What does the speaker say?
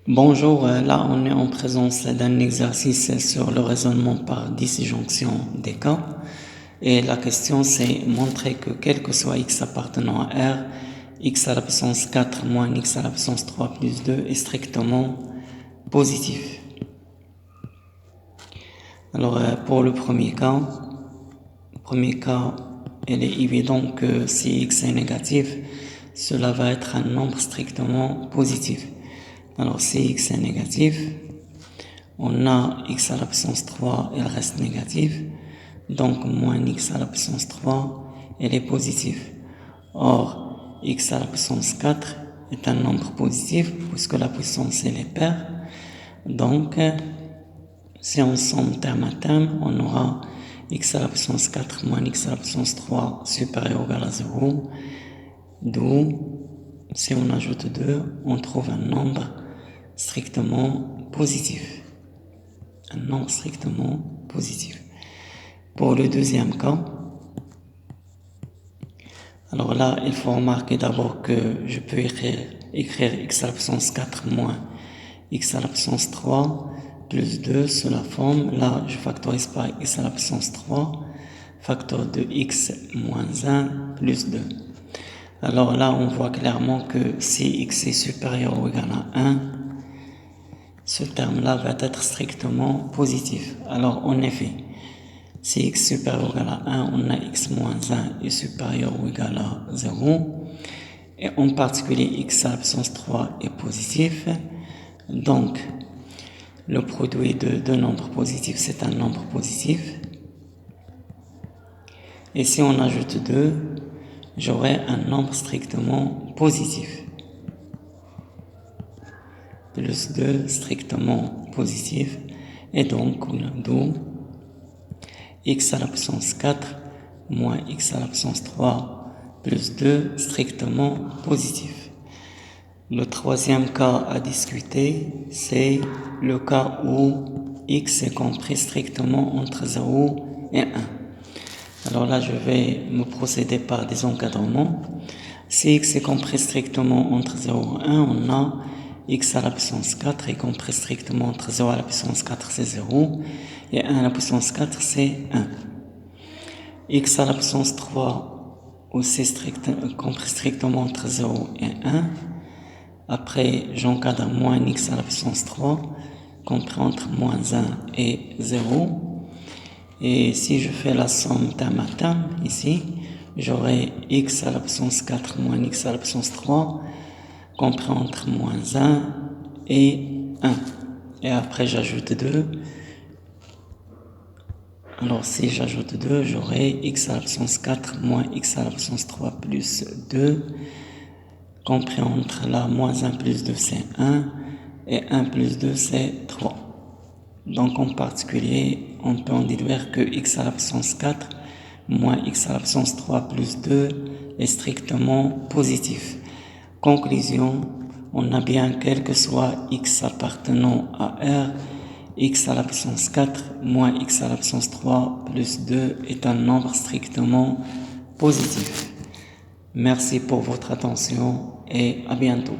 Bonjour, là on est en présence d'un exercice sur le raisonnement par disjonction des cas. Et la question c'est montrer que quel que soit x appartenant à R, x à la puissance 4 moins x à la puissance 3 plus 2 est strictement positif. Alors pour le premier cas, il est évident que si x est négatif, cela va être un nombre strictement positif. Alors si x est négatif, on a x à la puissance 3, il reste négatif. Donc moins x à la puissance 3, elle est positive. Or, x à la puissance 4 est un nombre positif puisque la puissance elle est paire. Donc, si on somme terme à terme, on aura x à la puissance 4 moins x à la puissance 3 supérieur ou égal à 0. D'où, si on ajoute 2, on trouve un nombre strictement positif. Un nombre strictement positif. Pour le deuxième cas, alors là, il faut remarquer d'abord que je peux écrire x à la puissance 4 moins x à la puissance 3 plus 2 sous la forme. Là, je factorise par x à la puissance 3, facteur de x moins 1 plus 2. Alors là, on voit clairement que si x est supérieur ou égal à 1, ce terme-là va être strictement positif. Alors, en effet, si x supérieur ou égal à 1, on a x moins 1 est supérieur ou égal à 0. Et en particulier, x à la puissance 3 est positif. Donc, le produit de deux nombres positifs, c'est un nombre positif. Et si on ajoute 2, j'aurai un nombre strictement positif. Plus 2 strictement positif. Et donc, d'où x à la puissance 4 moins x à la puissance 3 plus 2 strictement positif. Le troisième cas à discuter, c'est le cas où x est compris strictement entre 0 et 1. Alors là, je vais me procéder par des encadrements. Si x est compris strictement entre 0 et 1, on a x à la puissance 4 est compris strictement entre 0 à la puissance 4, c'est 0, et 1 à la puissance 4, c'est 1. X à la puissance 3 aussi compris strictement entre 0 et 1. Après, j'encadre moins x à la puissance 3, compris entre moins 1 et 0. Et si je fais la somme terme à terme, ici, j'aurai x à la puissance 4 moins x à la puissance 3, compris entre moins 1 et 1. Et après, j'ajoute 2. Alors, si j'ajoute 2, j'aurai x à la puissance 4 moins x à la puissance 3 plus 2, compris entre là, moins 1 plus 2, c'est 1, et 1 plus 2, c'est 3. Donc, en particulier, on peut en déduire que x à la puissance 4 moins x à la puissance 3 plus 2 est strictement positif. Conclusion, on a bien quel que soit x appartenant à R, x à la puissance 4 moins x à la puissance 3 plus 2 est un nombre strictement positif. Merci pour votre attention et à bientôt.